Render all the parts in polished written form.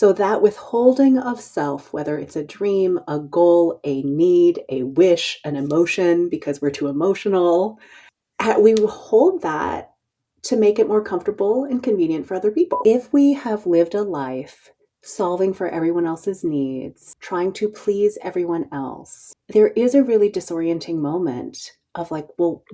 So that withholding of self, whether it's a dream, a goal, a need, a wish, an emotion, because we're too emotional, we hold that to make it more comfortable and convenient for other people. If we have lived a life solving for everyone else's needs, trying to please everyone else, there is a really disorienting moment of like, well,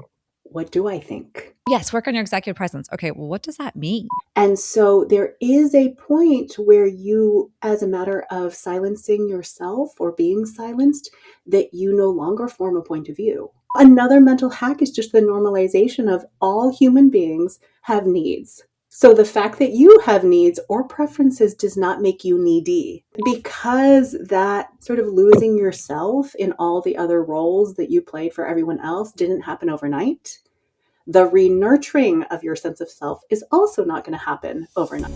what do I think? Yes, work on your executive presence. Okay, well, what does that mean? And so there is a point where you, as a matter of silencing yourself or being silenced, that you no longer form a point of view. Another mental hack is just the normalization of all human beings have needs. So the fact that you have needs or preferences does not make you needy, because that sort of losing yourself in all the other roles that you played for everyone else didn't happen overnight. The re-nurturing of your sense of self is also not going to happen overnight.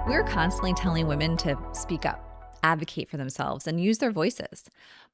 We're constantly telling women to speak up, advocate for themselves, and use their voices.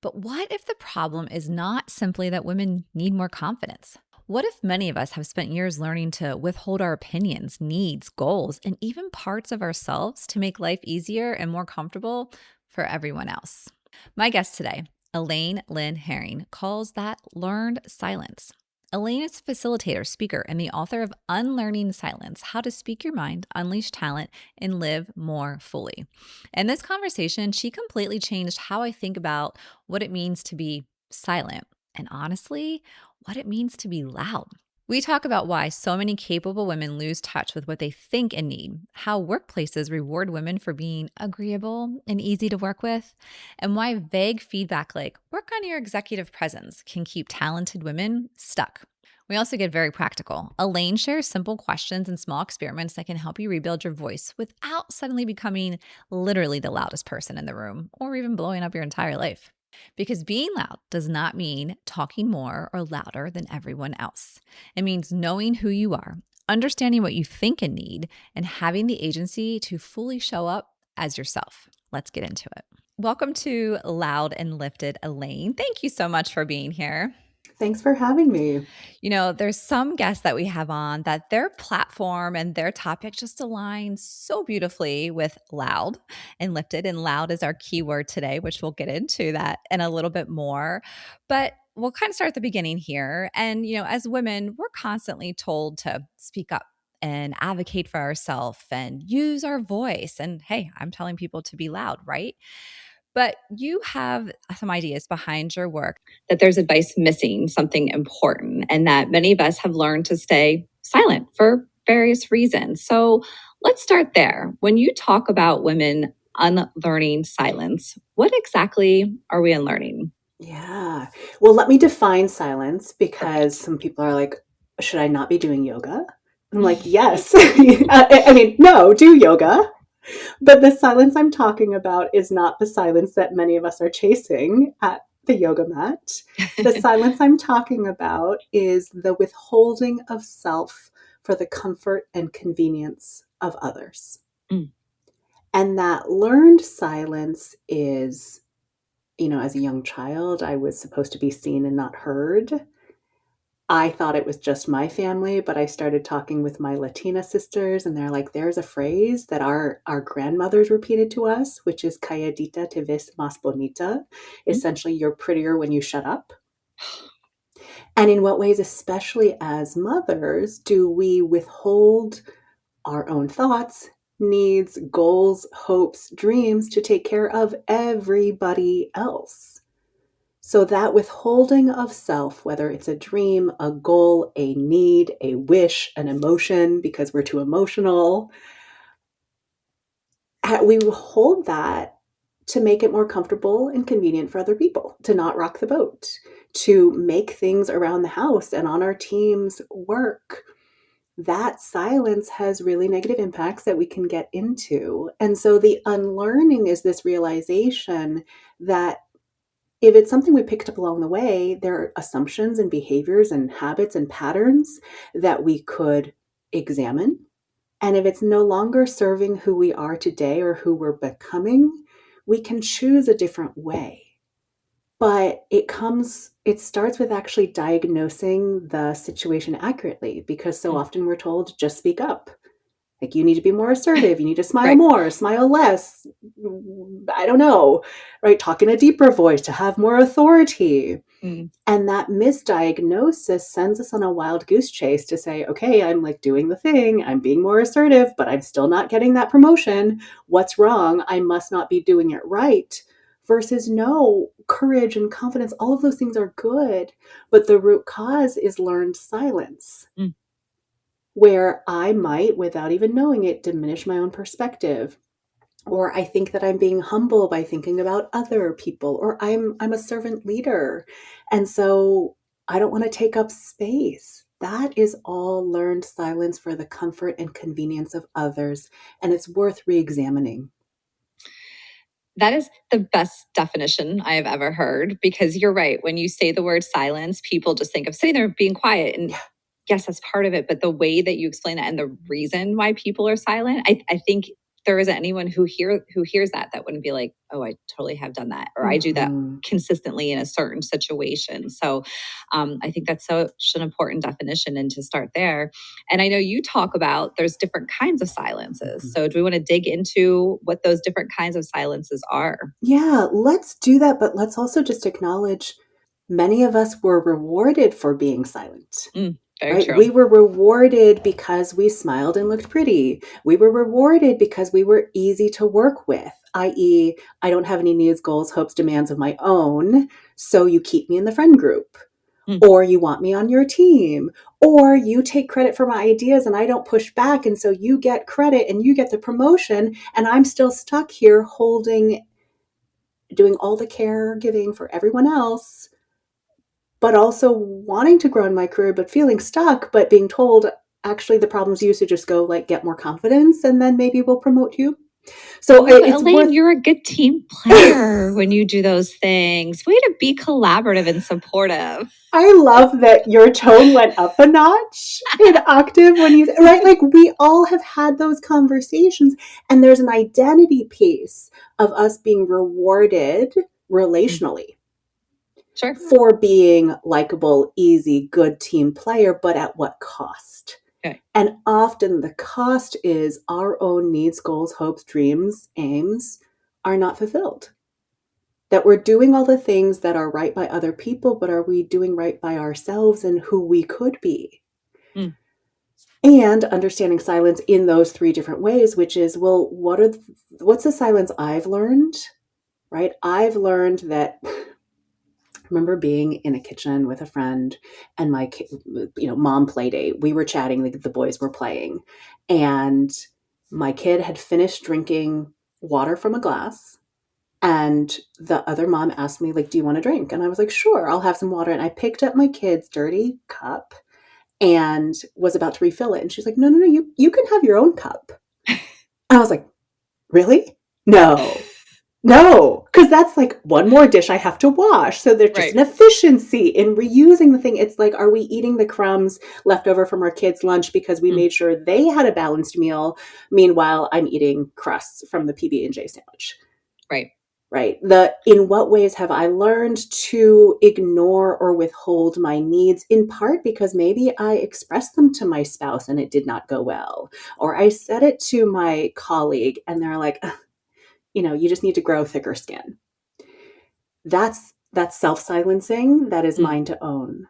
But what if the problem is not simply that women need more confidence? What if many of us have spent years learning to withhold our opinions, needs, goals, and even parts of ourselves to make life easier and more comfortable for everyone else? My guest today, Elaine Lin Hering, calls that learned silence. Elaine is a facilitator, speaker, and the author of Unlearning Silence: How to Speak Your Mind, Unleash Talent, and Live More Fully. In this conversation, she completely changed how I think about what it means to be silent and, honestly, what it means to be loud. We talk about why so many capable women lose touch with what they think and need, how workplaces reward women for being agreeable and easy to work with, and why vague feedback like work on your executive presence can keep talented women stuck. We also get very practical. Elaine shares simple questions and small experiments that can help you rebuild your voice without suddenly becoming literally the loudest person in the room or even blowing up your entire life. Because being loud does not mean talking more or louder than everyone else. It means knowing who you are, understanding what you think and need, and having the agency to fully show up as yourself. Let's get into it. Welcome to Loud and Lifted, Elaine. Thank you so much for being here. Thanks for having me. You know, there's some guests that we have on that their platform and their topic just aligns so beautifully with loud and lifted. And loud is our keyword today, which we'll get into that in a little bit more. But we'll kind of start at the beginning here. And, you know, as women, we're constantly told to speak up and advocate for ourselves and use our voice. And hey, I'm telling people to be loud, right? But you have some ideas behind your work that there's advice missing, something important, and that many of us have learned to stay silent for various reasons. So let's start there. When you talk about women unlearning silence, what exactly are we unlearning? Yeah. Well, let me define silence, because some people are like, should I not be doing yoga? I'm like, yes. I mean, no, do yoga. But the silence I'm talking about is not the silence that many of us are chasing at the yoga mat. The silence I'm talking about is the withholding of self for the comfort and convenience of others. Mm. And that learned silence is, as a young child, I was supposed to be seen and not heard. I thought it was just my family, but I started talking with my Latina sisters, and they're like, there's a phrase that our grandmothers repeated to us, which is calladita te ves más bonita. Essentially, you're prettier when you shut up. And in what ways, especially as mothers, do we withhold our own thoughts, needs, goals, hopes, dreams to take care of everybody else? So that withholding of self, whether it's a dream, a goal, a need, a wish, an emotion, because we're too emotional, we hold that to make it more comfortable and convenient for other people, to not rock the boat, to make things around the house and on our teams work. That silence has really negative impacts that we can get into. And so the unlearning is this realization that if it's something we picked up along the way, there are assumptions and behaviors and habits and patterns that we could examine. And if it's no longer serving who we are today or who we're becoming, we can choose a different way. But it starts with actually diagnosing the situation accurately, because so Mm. often we're told, just speak up. Like, you need to be more assertive, you need to smile Right. more, smile less. I don't know, right? Talk in a deeper voice to have more authority. Mm. And that misdiagnosis sends us on a wild goose chase to say, okay, I'm like doing the thing, I'm being more assertive, but I'm still not getting that promotion. What's wrong? I must not be doing it right. Versus, no, courage and confidence, all of those things are good. But the root cause is learned silence, Mm. where I might, without even knowing it, diminish my own perspective. Or I think that I'm being humble by thinking about other people, or I'm a servant leader. And so I don't want to take up space. That is all learned silence for the comfort and convenience of others, and it's worth re-examining. That is the best definition I have ever heard because you're right. When you say the word silence, people just think of sitting there being quiet. And Yeah. yes, that's part of it. But the way that you explain that and the reason why people are silent, I think there isn't anyone who hears that wouldn't be like, oh, I totally have done that, or I do that Mm-hmm. consistently in a certain situation. So I think that's such an important definition and to start there. And I know you talk about there's different kinds of silences. Mm-hmm. So do we want to dig into what those different kinds of silences are? Yeah, let's do that, but let's also just acknowledge many of us were rewarded for being silent. Very Right? true. We were rewarded because we smiled and looked pretty. We were rewarded because we were easy to work with, i.e., I don't have any needs, goals, hopes, demands of my own, so you keep me in the friend group. Mm. Or you want me on your team. Or you take credit for my ideas and I don't push back. And so you get credit and you get the promotion. And I'm still stuck here doing all the caregiving for everyone else, but also wanting to grow in my career, but feeling stuck, but being told, actually, the problem's you, so just go like get more confidence and then maybe we'll promote you. So Oh, but it's Elaine, worth. you're a good team player when you do those things. Way to be collaborative and supportive. I love that your tone went up a notch in octave when you, right? Like, we all have had those conversations, and there's an identity piece of us being rewarded Mm. relationally Sure. for being likable, easy, good team player, but at what cost? Okay. And often the cost is our own needs, goals, hopes, dreams, aims are not fulfilled. That we're doing all the things that are right by other people, but are we doing right by ourselves and who we could be? Mm. And understanding silence in those three different ways, which is, well, what's the silence I've learned, right? I've learned that remember being in a kitchen with a friend and my mom play date. We were chatting, the boys were playing, and my kid had finished drinking water from a glass, and the other mom asked me, like, do you want a drink? And I was like, sure, I'll have some water. And I picked up my kid's dirty cup and was about to refill it, and she's like, no, no, no, you can have your own cup. And I was like, really? No. No, because that's like one more dish I have to wash. So there's just Right. an efficiency in reusing the thing. It's like, are we eating the crumbs left over from our kids' lunch because we Mm. made sure they had a balanced meal? Meanwhile, I'm eating crusts from the PB&J sandwich. Right. Right. In what ways have I learned to ignore or withhold my needs? In part because maybe I expressed them to my spouse and it did not go well, or I said it to my colleague and they're like, you just need to grow thicker skin. That's self-silencing. That is Mm. mine to own.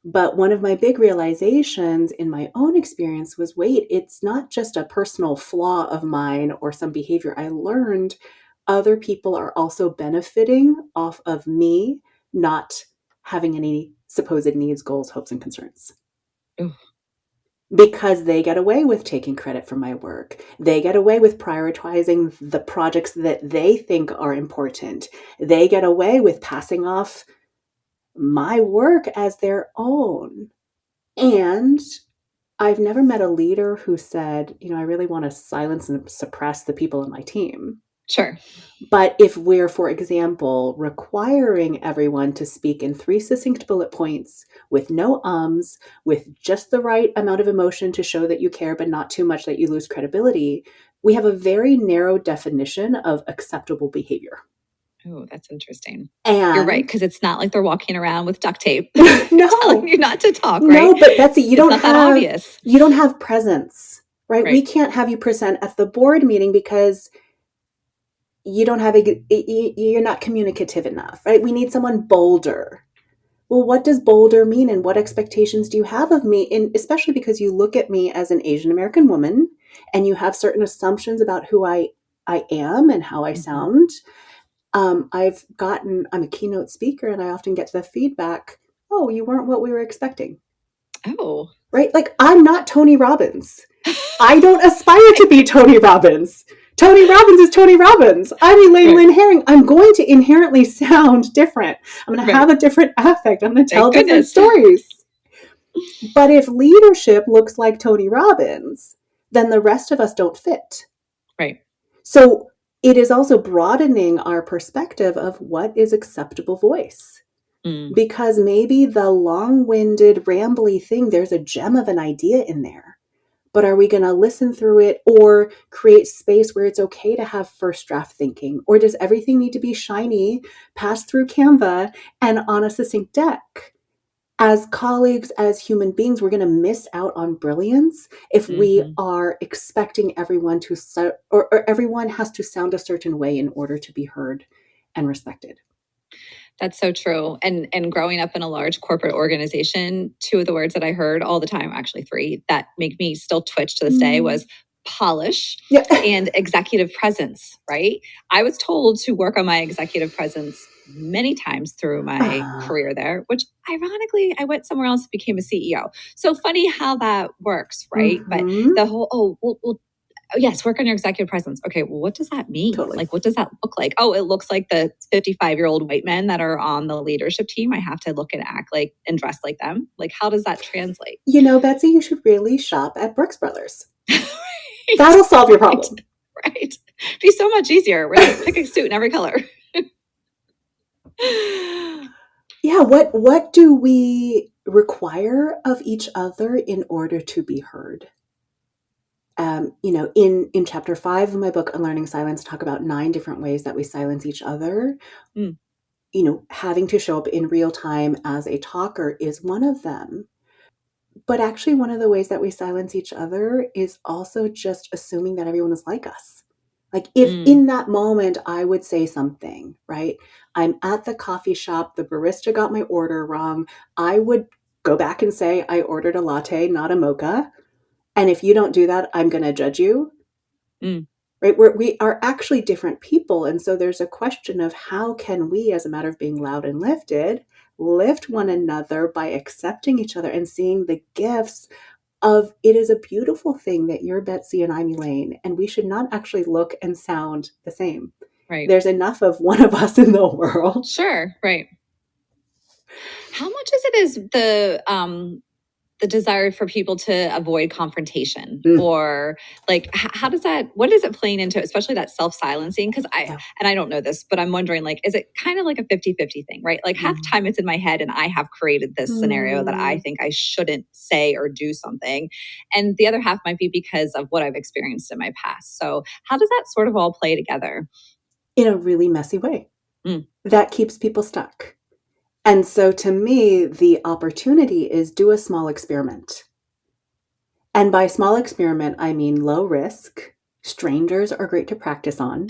But one of my big realizations in my own experience was, wait, it's not just a personal flaw of mine or some behavior I learned. Other people are also benefiting off of me not having any supposed needs, goals, hopes, and concerns, Ooh. because they get away with taking credit for my work. They get away with prioritizing the projects that they think are important. They get away with passing off my work as their own. And I've never met a leader who said, I really want to silence and suppress the people in my team. Sure. But if we're, for example, requiring everyone to speak in 3 succinct bullet points with no ums, with just the right amount of emotion to show that you care, but not too much that you lose credibility, we have a very narrow definition of acceptable behavior. Oh, that's interesting. You're right, And because it's not like they're walking around with duct tape telling no, you not to talk, right? no, but Betsy, It's not that obvious. you don't have presence, right? We Right. can't have you present at the board meeting because you don't have you're not communicative enough, right? We need someone bolder. Well, what does bolder mean and what expectations do you have of me? And especially because you look at me as an Asian American woman and you have certain assumptions about who I am and how I Mm-hmm. sound. I'm a keynote speaker and I often get the feedback, oh, you weren't what we were expecting, Oh. right? Like, I'm not Tony Robbins. I don't aspire to be Tony Robbins. Tony Robbins is Tony Robbins. I'm Elaine Right. Lin Hering. I'm going to inherently sound different. I'm going to have Right. a different affect. I'm going to tell Thank different goodness. stories. But if leadership looks like Tony Robbins, then the rest of us don't fit. Right. So it is also broadening our perspective of what is acceptable voice. Mm. Because maybe the long-winded, rambly thing, there's a gem of an idea in there. But are we going to listen through it or create space where it's okay to have first draft thinking? Or does everything need to be shiny, pass through Canva, and on a succinct deck? As colleagues, as human beings, we're going to miss out on brilliance if we Mm-hmm. are expecting everyone to, or everyone has to sound a certain way in order to be heard and respected. That's so true. And growing up in a large corporate organization, two of the words that I heard all the time, actually three, that make me still twitch to this day was polish Yeah. and executive presence, right? I was told to work on my executive presence many times through my career there, which ironically, I went somewhere else and became a CEO. So funny how that works, right? But Mm-hmm. the whole, yes, work on your executive presence. Okay, well, what does that mean? Totally. Like, what does that look like? Oh, it looks like the 55-year-old white men that are on the leadership team. I have to look and act like and dress like them. Like, how does that translate? You know, Betsy, you should really shop at Brooks Brothers. Right, That'll solve your problem. Right. Be so much easier. We're like, pick a suit in every color. Yeah, what do we require of each other in order to be heard? In chapter 5 of my book, Unlearning Silence, talk about 9 different ways that we silence each other. Mm. Having to show up in real time as a talker is one of them. But actually, one of the ways that we silence each other is also just assuming that everyone is like us. Like, if in that moment I would say something, right? I'm at the coffee shop, the barista got my order wrong. I would go back and say, I ordered a latte, not a mocha. And if you don't do that, I'm going to judge you. Mm. Right? We are actually different people. And so there's a question of how can we, as a matter of being loud and lifted, lift one another by accepting each other and seeing the gifts of it is a beautiful thing that you're Betsy and I'm Elaine, and we should not actually look and sound the same. Right. There's enough of one of us in the world. Sure. Right. How much is the desire for people to avoid confrontation or like how does that, what is it playing into, especially that self-silencing? Because I don't know this, but I'm wondering, like, is it kind of like a 50-50 thing, right? Like half the time it's in my head and I have created this scenario that I think I shouldn't say or do something, and the other half might be because of what I've experienced in my past. So how does that sort of all play together in a really messy way that keeps people stuck? And so to me, the opportunity is do a small experiment. And by small experiment, I mean low risk. Strangers are great to practice on,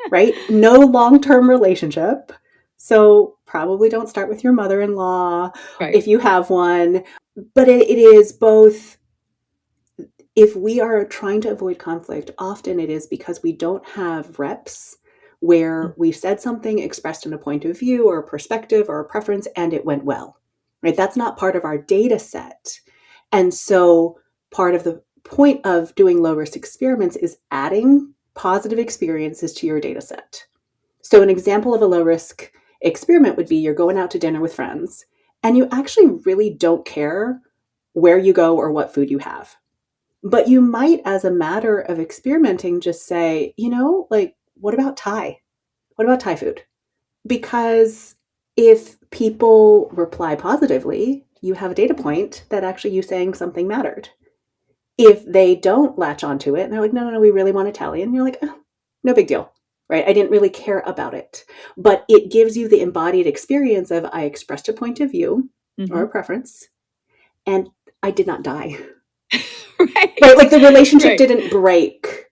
right? No long-term relationship. So probably don't start with your mother-in-law if you have one. But it is both, if we are trying to avoid conflict, often it is because we don't have reps where we said something, expressed in a point of view or a perspective or a preference, and it went well, right? That's not part of our data set. And so part of the point of doing low risk experiments is adding positive experiences to your data set. So an example of a low risk experiment would be you're going out to dinner with friends and you actually really don't care where you go or what food you have. But you might, as a matter of experimenting, just say, like, what about Thai? What about Thai food? Because if people reply positively, you have a data point that actually you saying something mattered. If they don't latch onto it and they're like, no, we really want Italian, you're like, oh, no big deal, right? I didn't really care about it, but it gives you the embodied experience of I expressed a point of view or Hmm. a preference, and I did not die, right? Right. Like the relationship Right. didn't break.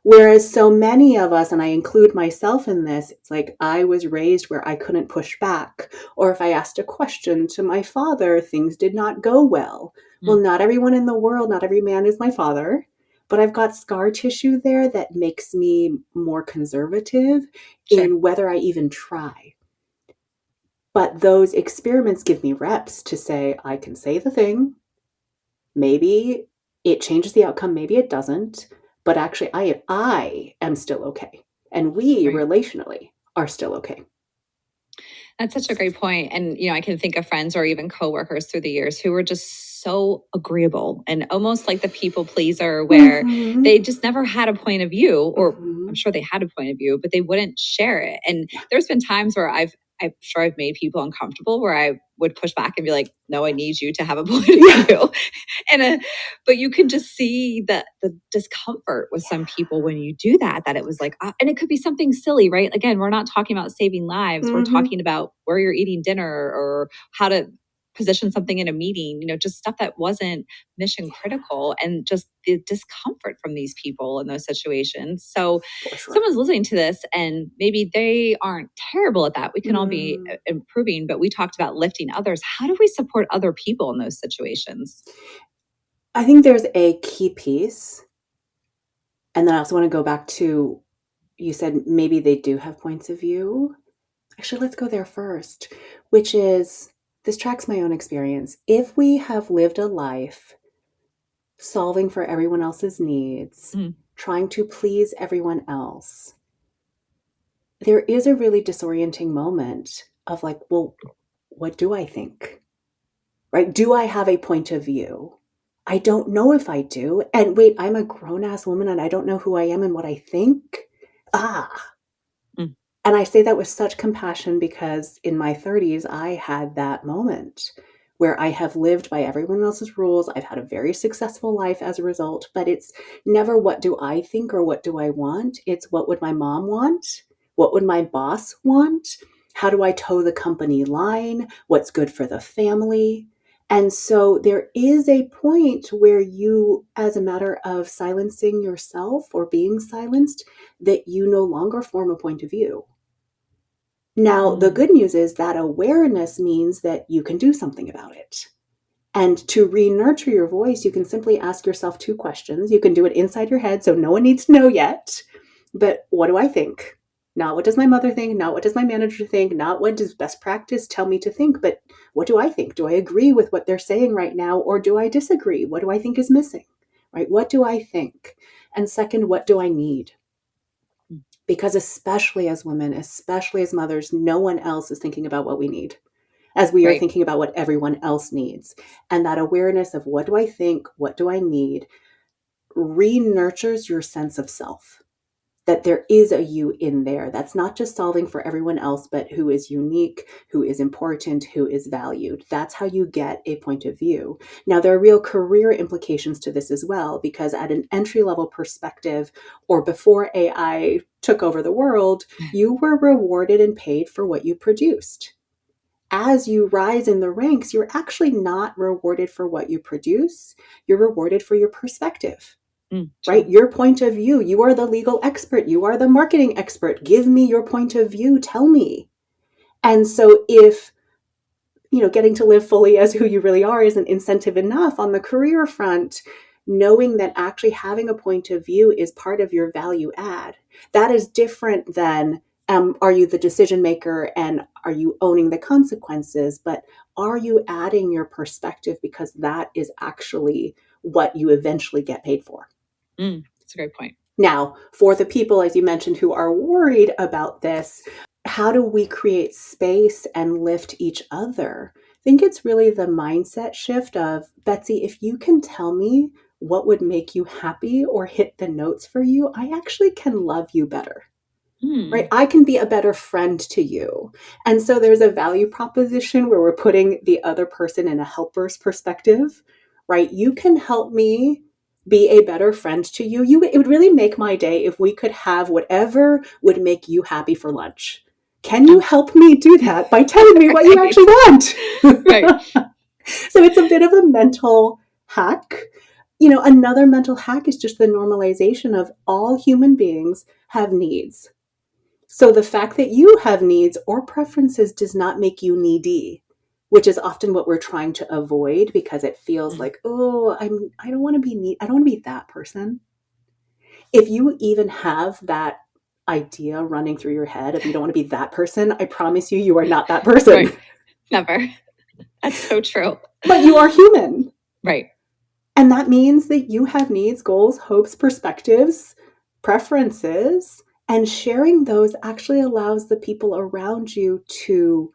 Whereas so many of us, and I include myself in this, it's like I was raised where I couldn't push back. Or if I asked a question to my father, things did not go well. Well, Mm. not everyone in the world, not every man is my father, but I've got scar tissue there that makes me more conservative Sure. in whether I even try. But those experiments give me reps to say, I can say the thing, maybe it changes the outcome, maybe it doesn't, but actually I am still okay. And we Right. relationally are still okay. That's such a great point. And, I can think of friends or even coworkers through the years who were just so agreeable and almost like the people pleaser where Mhm. they just never had a point of view, or I'm Mhm. sure they had a point of view, but they wouldn't share it. And Yeah. there's been times where I'm sure I've made people uncomfortable where I would push back and be like, no, I need you to have a point of Yeah. view. And but you can just see the discomfort with some people when you do that, that it was like, and it could be something silly, right? Again, we're not talking about saving lives. We're Mhm. talking about where you're eating dinner or how to position something in a meeting, just stuff that wasn't mission critical, and just the discomfort from these people in those situations. So For sure. someone's listening to this and maybe they aren't terrible at that. We can all be Mm. improving, but we talked about lifting others. How do we support other people in those situations? I think there's a key piece. And then I also want to go back to you said maybe they do have points of view. Actually, let's go there first, which is this tracks my own experience. If we have lived a life solving for everyone else's needs, Mm. trying to please everyone else, there is a really disorienting moment of like, well, what do I think? Right? Do I have a point of view? I don't know if I do. And wait, I'm a grown ass woman and I don't know who I am and what I think. Ah, Mm. and I say that with such compassion because in my 30s, I had that moment where I have lived by everyone else's rules. I've had a very successful life as a result, but it's never what do I think or what do I want? It's what would my mom want? What would my boss want? How do I toe the company line? What's good for the family? And so there is a point where you, as a matter of silencing yourself or being silenced, that you no longer form a point of view. Now, the Mm. good news is that awareness means that you can do something about it. And to re nurture your voice, you can simply ask yourself two questions. You can do it inside your head, so no one needs to know yet. But what do I think? Not what does my mother think, not what does my manager think, not what does best practice tell me to think, but what do I think? Do I agree with what they're saying right now, or do I disagree? What do I think is missing? Right? What do I think? And second, what do I need? Mm. Because especially as women, especially as mothers, no one else is thinking about what we need as we are Right. thinking about what everyone else needs. And that awareness of what do I think, what do I need, re-nurtures your sense of self. That there is a you in there that's not just solving for everyone else, but who is unique, who is important, who is valued. That's how you get a point of view. Now, there are real career implications to this as well, because at an entry level perspective, or before AI took over the world, you were rewarded and paid for what you produced. As you rise in the ranks, you're actually not rewarded for what you produce, you're rewarded for your perspective, Mm. right? Sure. Your point of view. You are the legal expert. You are the marketing expert. Give me your point of view. Tell me. And so if, getting to live fully as who you really are isn't incentive enough on the career front, knowing that actually having a point of view is part of your value add. That is different than are you the decision maker and are you owning the consequences? But are you adding your perspective because that is actually what you eventually get paid for? That's a great point. Now, for the people, as you mentioned, who are worried about this, how do we create space and lift each other? I think it's really the mindset shift of Betsy, if you can tell me what would make you happy or hit the notes for you, I actually can love you better. Right? Mm. I can be a better friend to you. And so there's a value proposition where we're putting the other person in a helper's perspective, right? You can help me be a better friend to you. It would really make my day if we could have whatever would make you happy for lunch. Can you Oh, help me do that by telling me what you right. actually want? Right. So it's a bit of a mental hack. Another mental hack is just the normalization of all human beings have needs. So the fact that you have needs or preferences does not make you needy, which is often what we're trying to avoid because it feels Mm. like, oh, I don't want to be needy. I don't want to be that person. If you even have that idea running through your head of you don't want to be that person, I promise you, you are not that person. Right. Never. That's so true. But you are human. Right. And that means that you have needs, goals, hopes, perspectives, preferences, and sharing those actually allows the people around you to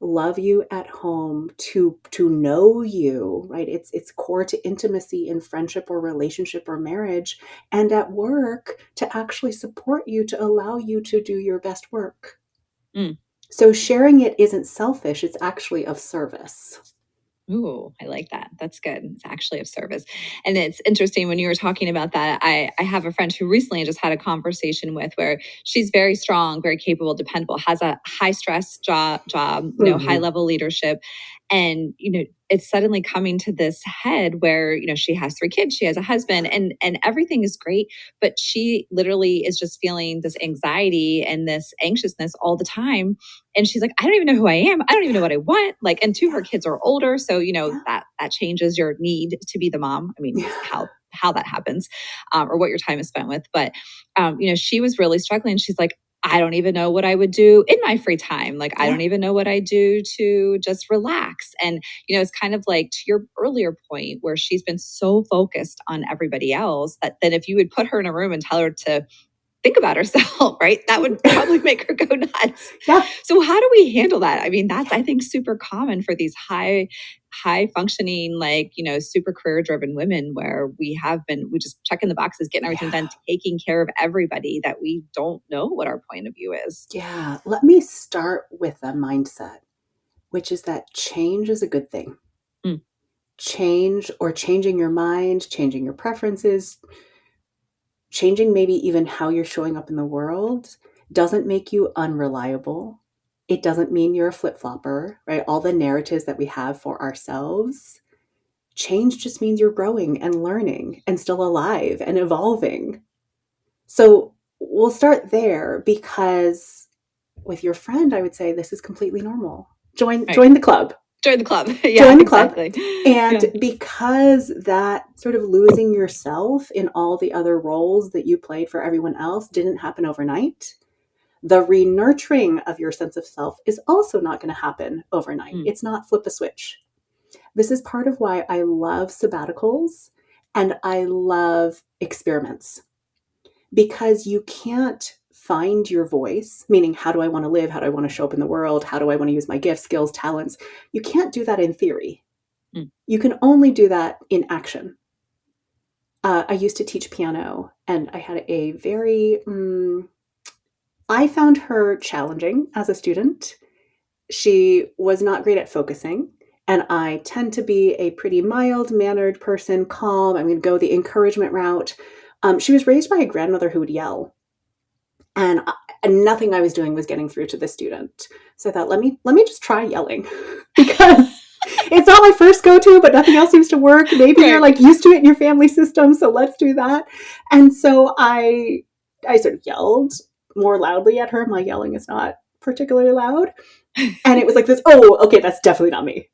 love you at home, to know you, right? It's core to intimacy in friendship or relationship or marriage, and at work to actually support you, to allow you to do your best work. Mm. So sharing it isn't selfish, it's actually of service. Ooh, I like that. That's good. It's actually of service. And it's interesting when you were talking about that. I have a friend who recently just had a conversation with where she's very strong, very capable, dependable, has a high stress job, high Mm-hmm. level leadership. And, it's suddenly coming to this head where, she has 3 kids, she has a husband, and everything is great, but she literally is just feeling this anxiety and this anxiousness all the time, and she's like, I don't even know who I am. I don't even know what I want. Like, and 2 of her Yeah. kids are older, so Yeah. that changes your need to be the mom. I mean, Yeah. how that happens, or what your time is spent with. But she was really struggling. She's like, I don't even know what I would do in my free time. Like, I Yeah. don't even know what I do to just relax. And it's kind of like to your earlier point where she's been so focused on everybody else that if you would put her in a room and tell her to think about herself, right? That would probably make her go nuts. Yeah. So how do we handle that? I mean, that's Yeah. I think super common for these high functioning, like, super career driven women where we just checking the boxes, getting everything done, Yeah. taking care of everybody that we don't know what our point of view is. Yeah. Let me start with a mindset, which is that change is a good thing. Mm, Change or changing your mind, changing your preferences, changing maybe even how you're showing up in the world doesn't make you unreliable. It doesn't mean you're a flip flopper, right? All the narratives that we have for ourselves. Change just means you're growing and learning and still alive and evolving. So we'll start there because with your friend, I would say this is completely normal. Join right. join the club. Join the club. Yeah, Join the club. exactly. And Yeah. because that sort of losing yourself in all the other roles that you played for everyone else didn't happen overnight, the re-nurturing of your sense of self is also not going to happen overnight. Mm, It's not flip a switch. This is part of why I love sabbaticals and I love experiments because you can't find your voice, meaning how do I want to live? How do I want to show up in the world? How do I want to use my gifts, skills, talents? You can't do that in theory. mm, You can only do that in action. I used to teach piano and I had a very, I found her challenging as a student. She was not great at focusing. And I tend to be a pretty mild mannered person, calm. I'm going to go the encouragement route. She was raised by a grandmother who would yell. And nothing I was doing was getting through to the student. So I thought, let me just try yelling because it's not my first go-to, but nothing else seems to work. Maybe you're right. like used to it in your family system, so let's do that. And so I sort of yelled more loudly at her. My yelling is not particularly loud. And it was like this, oh, okay, that's definitely not me.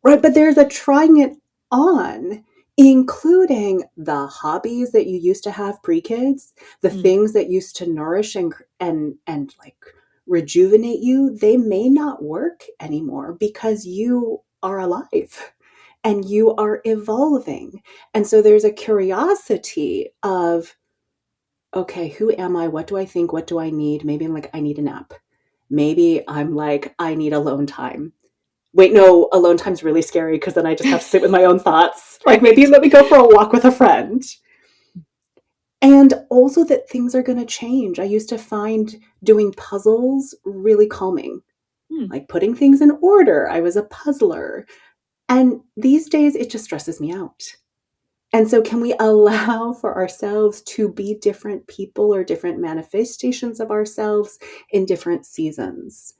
Right, but there's a trying it on, including the hobbies that you used to have pre-kids, the Mm, things that used to nourish and like rejuvenate you, they may not work anymore because you are alive and you are evolving. And so there's a curiosity of, okay, who am I? What do I think? What do I need? Maybe I'm like, I need a nap. Maybe I'm like, I need alone time. Wait, no, alone time's really scary because then I just have to sit with my own thoughts. Like maybe right. let me go for a walk with a friend. And also that things are going to change. I used to find doing puzzles really calming, Mm, like putting things in order. I was a puzzler. And these days it just stresses me out. And so, can we allow for ourselves to be different people or different manifestations of ourselves in different seasons?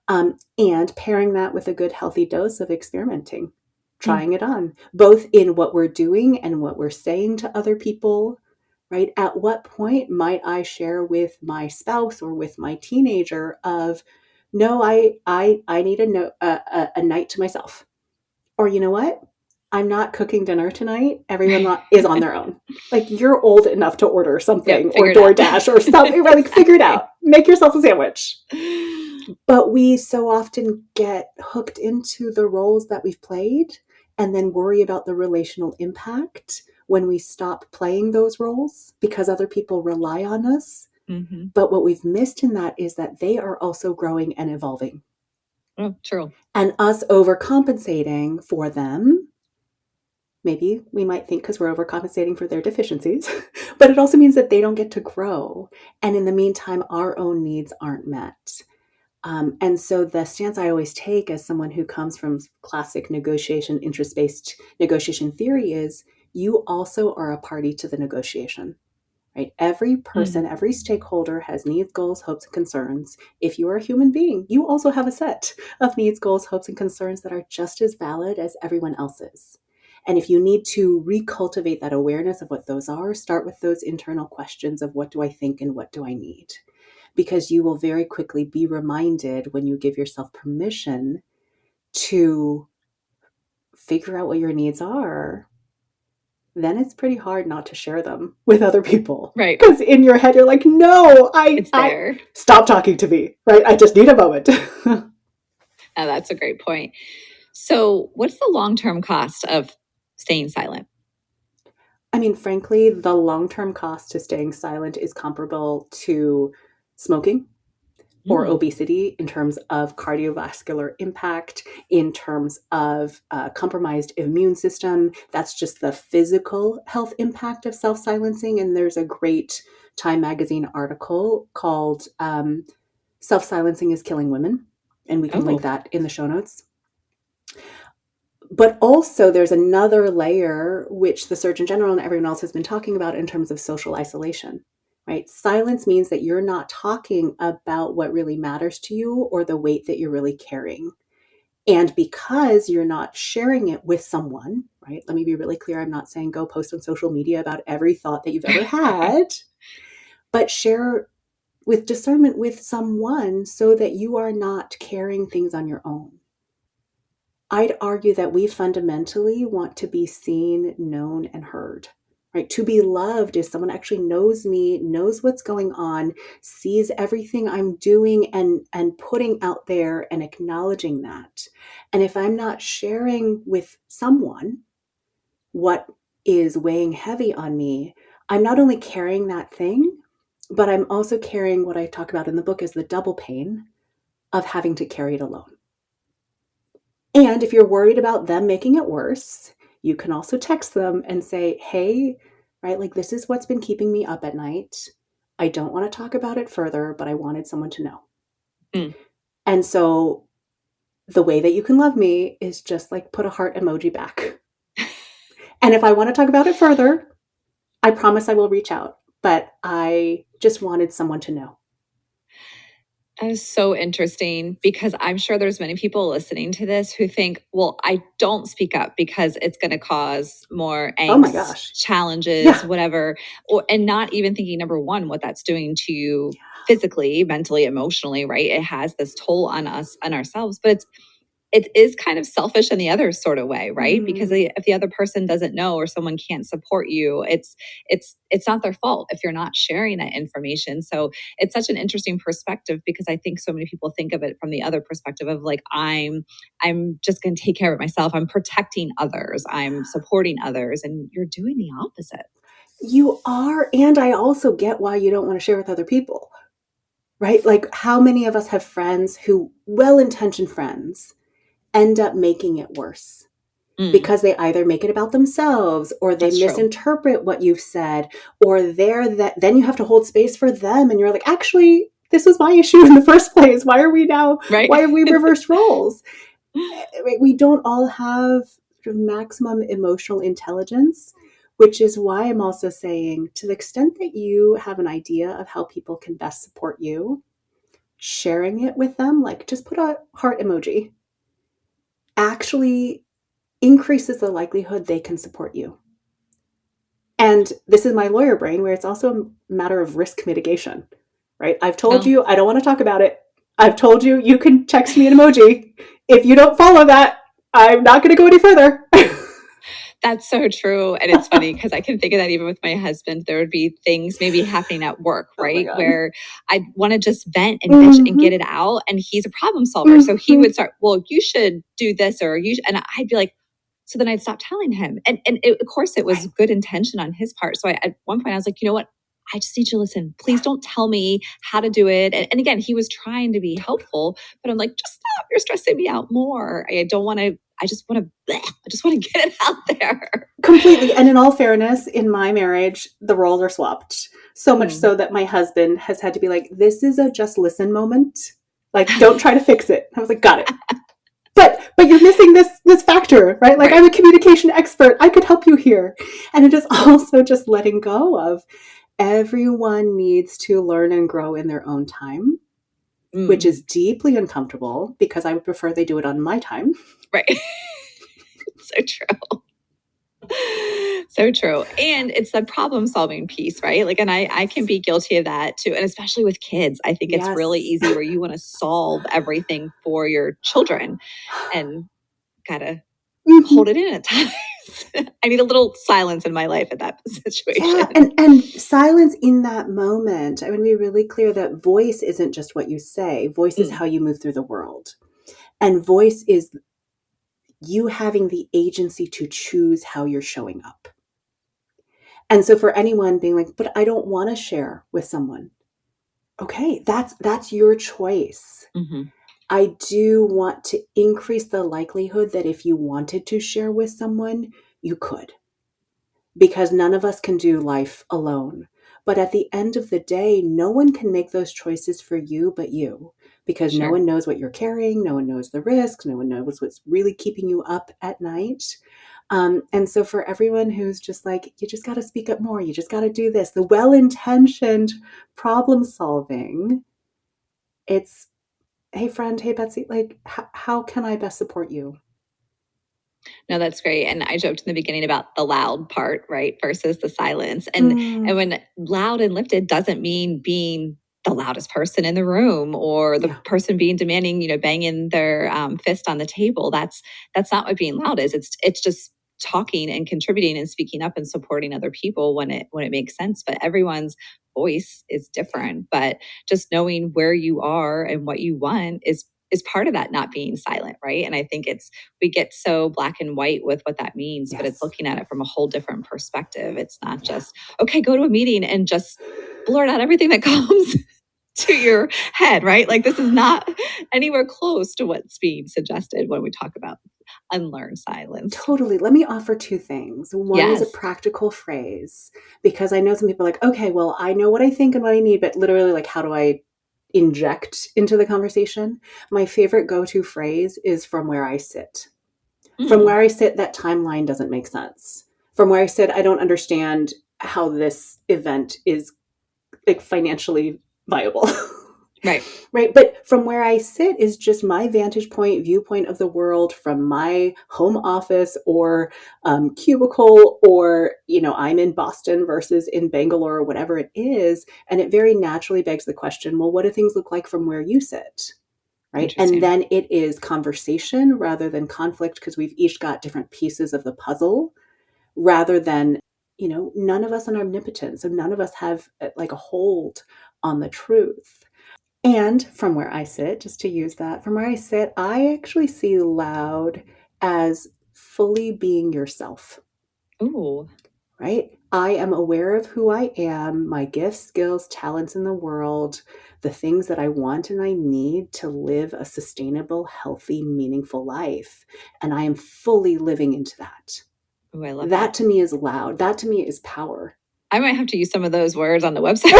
And pairing that with a good, healthy dose of experimenting, Mm. trying it on, both in what we're doing and what we're saying to other people, right? At what point might I share with my spouse or with my teenager of, no, I need a night to myself. Or you know what? I'm not cooking dinner tonight. Everyone is on their own. Like, you're old enough to order Yep, something or figure it out. DoorDash or something. Right? Like, figure it Exactly. out. Make yourself a sandwich. But we so often get hooked into the roles that we've played and then worry about the relational impact when we stop playing those roles because other people rely on us. Hmm. But what we've missed in that is that they are also growing and evolving. Oh, true. And us overcompensating for them, maybe we might think because we're overcompensating for their deficiencies, but it also means that they don't get to grow. And in the meantime, our own needs aren't met. And so the stance I always take as someone who comes from classic negotiation, interest-based negotiation theory is you also are a party to the negotiation, right? Every Mm. person, every stakeholder has needs, goals, hopes, and concerns. If you are a human being, you also have a set of needs, goals, hopes, and concerns that are just as valid as everyone else's. And if you need to recultivate that awareness of what those are, start with those internal questions of what do I think and what do I need? Because you will very quickly be reminded when you give yourself permission to figure out what your needs are, then it's pretty hard not to share them with other people. Right. Because in your head, you're like, no, It's I there. stop talking to me, right? I just need a moment. Oh, that's a great point. So, what's the long term cost of staying silent? I mean, frankly, the long term cost to staying silent is comparable to smoking or Mm. obesity in terms of cardiovascular impact, in terms of compromised immune system. That's just the physical health impact of self silencing. And there's a great Time Magazine article called Self Silencing is Killing Women. And we can link Oh, that in the show notes. But also, there's another layer which the Surgeon General and everyone else has been talking about in terms of social isolation, right? Silence means that you're not talking about what really matters to you or the weight that you're really carrying. And because you're not sharing it with someone, right? Let me be really clear. I'm not saying go post on social media about every thought that you've ever had, but share with discernment with someone so that you are not carrying things on your own. I'd argue that we fundamentally want to be seen, known, and heard. Right? To be loved is someone actually knows me, knows what's going on, sees everything I'm doing and putting out there and acknowledging that. And if I'm not sharing with someone what is weighing heavy on me, I'm not only carrying that thing, but I'm also carrying what I talk about in the book as the double pain of having to carry it alone. And if you're worried about them making it worse, you can also text them and say, hey, right, like this is what's been keeping me up at night. I don't want to talk about it further, but I wanted someone to know. mm. And so the way that you can love me is just like put a heart emoji back. And if I want to talk about it further, I promise I will reach out. But I just wanted someone to know. That is so interesting because I'm sure there's many people listening to this who think, well, I don't speak up because it's going to cause more Oh my angst, gosh. challenges, Yeah. whatever, or and not even thinking number one what that's doing to you physically, mentally, emotionally, right? It has this toll on us and ourselves, but it is kind of selfish in the other sort of way, right? Because Mm. if the other person doesn't know or someone can't support you, it's not their fault if you're not sharing that information. So it's such an interesting perspective because I think so many people think of it from the other perspective of like I'm just going to take care of it myself. I'm protecting others. I'm supporting others, and you're doing the opposite. You are. And I also get why you don't want to share with other people, right? Like, how many of us have friends who, well intentioned friends, end up making it worse Mm, because they either make it about themselves or they that's true. misinterpret what you've said, or they're that then you have to hold space for them. And you're like, actually, this was my issue in the first place. Right. Why have we reversed roles? We don't all have sort of maximum emotional intelligence. which is why I'm also saying, to the extent that you have an idea of how people can best support you, sharing it with them, like just put a heart emoji, actually increases the likelihood they can support you. And this is my lawyer brain, where it's also a matter of risk mitigation, right? I've told Well, you I don't want to talk about it. I've told you you can text me an emoji. If you don't follow that, I'm not going to go any further. that's so true. And it's funny because I can think of that even with my husband. There would be things maybe happening at work, Oh my right? God. Where I want to just vent and bitch and Mm-hmm. get it out. And he's a problem solver. So he Mm-hmm. would start, well, you should do this or you, and I'd be like, so then I'd stop telling him. And of course, it was Right. good intention on his part. So at one point, I was like, you know what? I just need you to listen. Please don't tell me how to do it. And again, he was trying to be helpful, but I'm like, just stop. You're stressing me out more. I don't want to, I just want to, I just want to get it out there. Completely. And in all fairness, in my marriage, the roles are swapped. So much Mm. so that my husband has had to be like, this is a just listen moment. Like, don't try to fix it. I was like, got it. But you're missing this factor, right? Like, Right. I'm a communication expert. I could help you here. And it is also just letting go of everyone needs to learn and grow in their own time, which Mm. is deeply uncomfortable because I would prefer they do it on my time. Right. So true. So true. And it's the problem solving piece, right? Like, and I can be guilty of that too. And especially with kids, I think it's really Yes. easy where you want to solve everything for your children and gotta hold Mhm. it in at times. I need a little silence in my life at that Yeah, situation. and silence in that moment. I want to be really clear that voice isn't just what you say. Voice is Mm, how you move through the world. And voice is you having the agency to choose how you're showing up. And so for anyone being like, "But I don't want to share with someone." Okay, that's your choice. mhm. I do want to increase the likelihood that if you wanted to share with someone, you could. Because none of us can do life alone. But at the end of the day, no one can make those choices for you but you, because no Sure. one knows what you're carrying, no one knows the risks, no one knows what's really keeping you up at night. And so, for everyone who's just like, you just got to speak up more, you just got to do this, the well intentioned problem solving, it's, hey, friend, hey, Betsy, like, how can I best support you? No, that's great. And I joked in the beginning about the loud part, right? Versus the silence. And Mm, when loud and lifted doesn't mean being the loudest person in the room or the yeah, person being demanding, banging their fist on the table. That's not what being loud is. It's just talking and contributing and speaking up and supporting other people when it makes sense. But everyone's voice is yeah, different. But just knowing where you are and what you want is part of that not being silent, right? And I think we get so black and white with what that means, but it's yes, looking at it from a whole different perspective. It's not yeah. just, okay, go to a meeting and just blurt out everything that comes to your head, right? Like this is not anywhere close to what's being suggested when we talk about unlearned silence. Totally. Let me offer two things. One is a Yes. practical phrase, because I know some people are like, okay, well, I know what I think and what I need, but literally, like, how do I inject into the conversation? My favorite go to phrase is from where I sit. From Mm, where I sit, that timeline doesn't make sense. From where I sit, I don't understand how this event is like financially viable. right. Right. But from where I sit is just my vantage point, viewpoint of the world from my home office or cubicle, or, I'm in Boston versus in Bangalore or whatever it is. And it very naturally begs the question, well, what do things look like from where you sit? Right. And Interesting. then it is conversation rather than conflict, because we've each got different pieces of the puzzle, rather than, none of us are omnipotent. So none of us have like a hold on the truth. And from where I sit, just to use that, from where I sit, I actually see loud as fully being yourself, Ooh, right? I am aware of who I am, my gifts, skills, talents in the world, the things that I want and I need to live a sustainable, healthy, meaningful life. And I am fully living into that. ooh, I love That that. to me is loud. That to me is power. I might have to use some of those words on the website.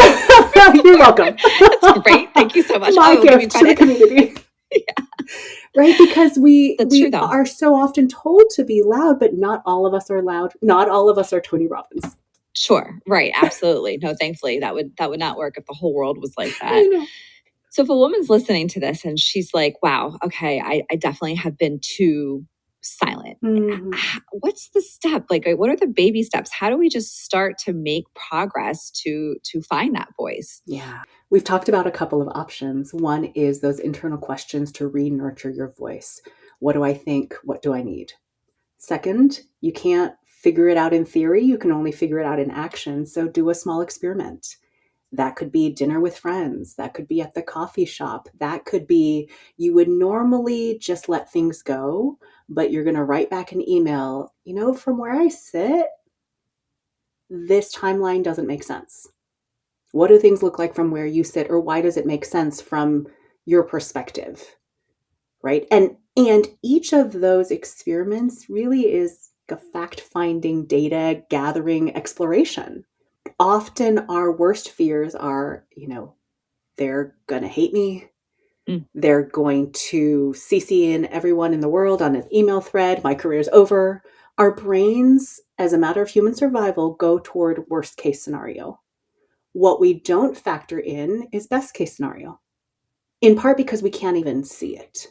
You're welcome. That's great. Thank you so much. My Oh, give me gift to the credit. community. Right? Because That's true we though. are so often told to be loud, but not all of us are loud. Not all of us are Tony Robbins. Sure. Right. Absolutely. No, thankfully that would not work if the whole world was like I that. know. So if a woman's listening to this and she's like, wow, okay, I definitely have been too silent. Mhm. What's the step? Like what are the baby steps? How do we just start to make progress to find that voice? Yeah. We've talked about a couple of options. One is those internal questions to re-nurture your voice. What do I think? What do I need? Second, you can't figure it out in theory. You can only figure it out in action. So do a small experiment. That could be dinner with friends. That could be at the coffee shop. That could be you would normally just let things go, but you're going to write back an email. From where I sit, this timeline doesn't make sense. What do things look like from where you sit, or why does it make sense from your perspective? Right? And each of those experiments really is a fact-finding, data gathering exploration. Often our worst fears are, they're going to hate me. Mm, They're going to CC in everyone in the world on an email thread. My career's over. Our brains, as a matter of human survival, go toward worst case scenario. What we don't factor in is best case scenario, in part because we can't even see it.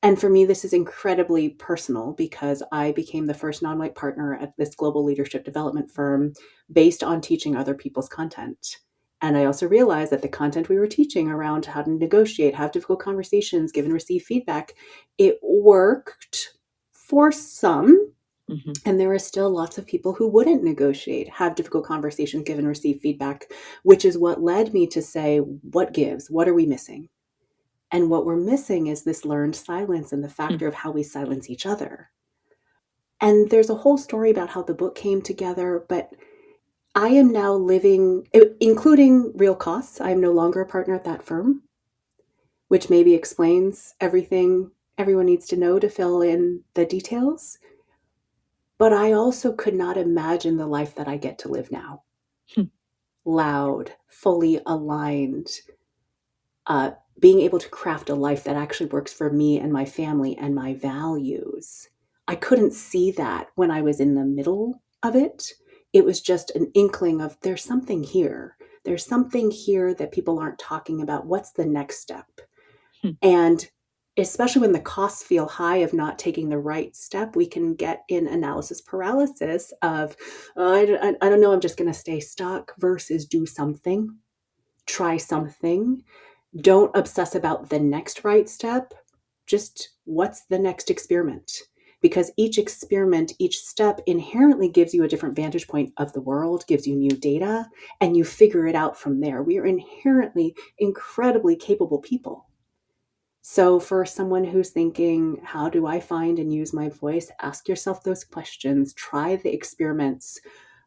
And for me, this is incredibly personal because I became the first non-white partner at this global leadership development firm based on teaching other people's content. And I also realized that the content we were teaching around how to negotiate, have difficult conversations, give and receive feedback, it worked for some. mhm, And there are still lots of people who wouldn't negotiate, have difficult conversations, give and receive feedback, which is what led me to say, what gives? What are we missing? And what we're missing is this learned silence and the mm, factor of how we silence each other. And there's a whole story about how the book came together, but I am now living, including real costs. I am no longer a partner at that firm, which maybe explains everything everyone needs to know to fill in the details. But I also could not imagine the life that I get to live now. mm, Loud, fully aligned, uh, being able to craft a life that actually works for me and my family and my values. I couldn't see that when I was in the middle of it. It was just an inkling of there's something here. There's something here that people aren't talking about. What's the next step? mm. And especially when the costs feel high of not taking the right step, we can get in analysis paralysis of, oh, I don't know, I'm just going to stay stuck versus do something, try something. Don't obsess about the next right step. Just what's the next experiment? Because each experiment, each step inherently gives you a different vantage point of the world, gives you new data, and you figure it out from there. We are inherently incredibly capable people. So, for someone who's thinking, how do I find and use my voice? Ask yourself those questions, try the experiments,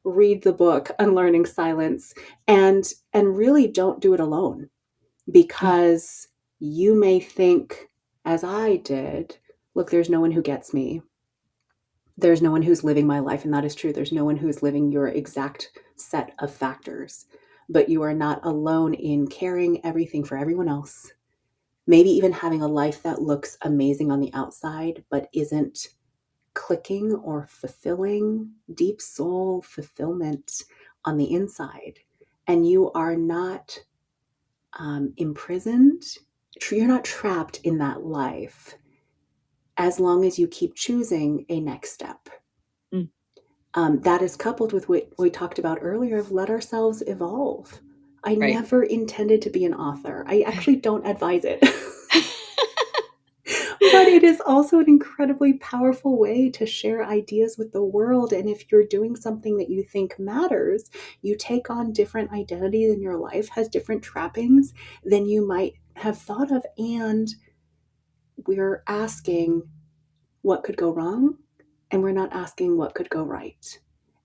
read the book, Unlearning Silence, and really don't do it alone because you may think, as I did, look, there's no one who gets me. There's no one who's living my life. And that is true. There's no one who is living your exact set of factors. But you are not alone in caring everything for everyone else. Maybe even having a life that looks amazing on the outside, but isn't clicking or fulfilling deep soul fulfillment on the inside. And you are not imprisoned. You're not trapped in that life as long as you keep choosing a next step. Mm, That is coupled with what we talked about earlier of let ourselves evolve. I right. never intended to be an author. I actually don't advise it. But it is also an incredibly powerful way to share ideas with the world. And if you're doing something that you think matters, you take on different identities in your life, has different trappings than you might have thought of. And we're asking what could go wrong, and we're not asking what could go right.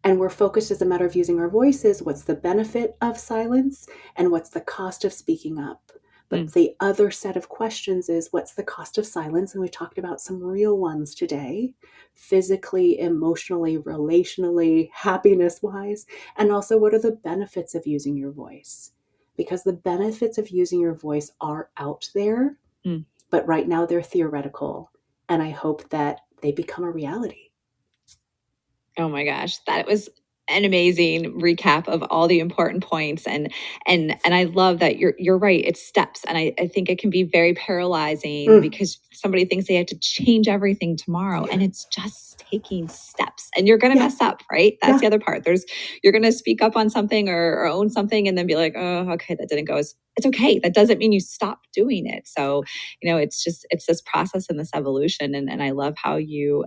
And we're focused as a matter of using our voices. What's the benefit of silence and what's the cost of speaking up? But Mm, the other set of questions is what's the cost of silence? And we talked about some real ones today, physically, emotionally, relationally, happiness wise. And also, what are the benefits of using your voice? Because the benefits of using your voice are out there. mm, but right now they're theoretical. And I hope that they become a reality. Oh my gosh, that was an amazing recap of all the important points, and I love that you're right. It's steps, and I think it can be very paralyzing Mm, because somebody thinks they have to change everything tomorrow, yeah. and it's just taking steps. And you're going to Yeah. mess up, right? That's Yeah. the other part. There's You're going to speak up on something or own something, and then be like, oh, okay, that didn't go as. It's okay. That doesn't mean you stop doing it. So it's this process and this evolution, and I love how you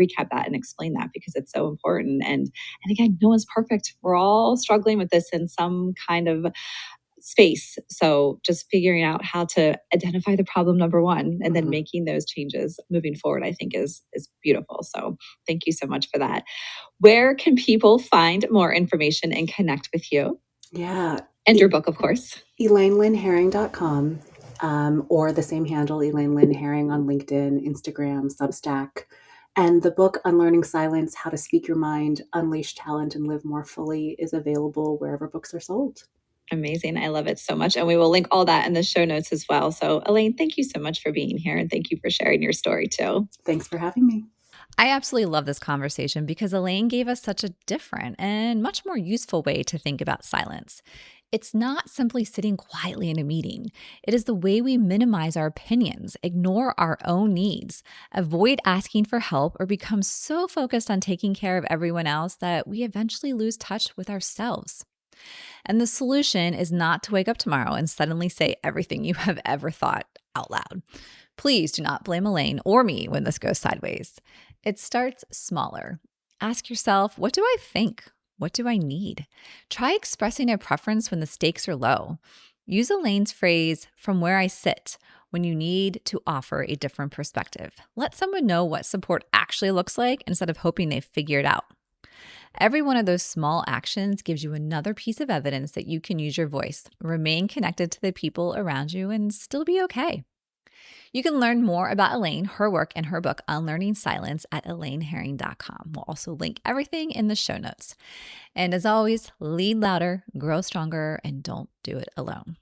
recap that and explain that because it's so important. And again, no one's perfect. We're all struggling with this in some kind of space. So just figuring out how to identify the problem number one and then Hmm. making those changes moving forward, I think is beautiful. So thank you so much for that. Where can people find more information and connect with you Yeah. and your book, of course? ElaineLinHering.com, or the same handle, Elaine Lin Hering, on LinkedIn, Instagram, Substack. And the book, Unlearning Silence, How to Speak Your Mind, Unleash Talent, and Live More Fully, is available wherever books are sold. Amazing. I love it so much. And we will link all that in the show notes as well. So, Elaine, thank you so much for being here. And thank you for sharing your story too. Thanks for having me. I absolutely love this conversation because Elaine gave us such a different and much more useful way to think about silence. It's not simply sitting quietly in a meeting. It is the way we minimize our opinions, ignore our own needs, avoid asking for help, or become so focused on taking care of everyone else that we eventually lose touch with ourselves. And the solution is not to wake up tomorrow and suddenly say everything you have ever thought out loud. Please do not blame Elaine or me when this goes sideways. It starts smaller. Ask yourself, what do I think? What do I need? Try expressing a preference when the stakes are low. Use Elaine's phrase, from where I sit, when you need to offer a different perspective. Let someone know what support actually looks like instead of hoping they figure it out. Every one of those small actions gives you another piece of evidence that you can use your voice, remain connected to the people around you, and still be okay. You can learn more about Elaine, her work, and her book, Unlearning Silence, at elainehering.com. We'll also link everything in the show notes. And as always, lead louder, grow stronger, and don't do it alone.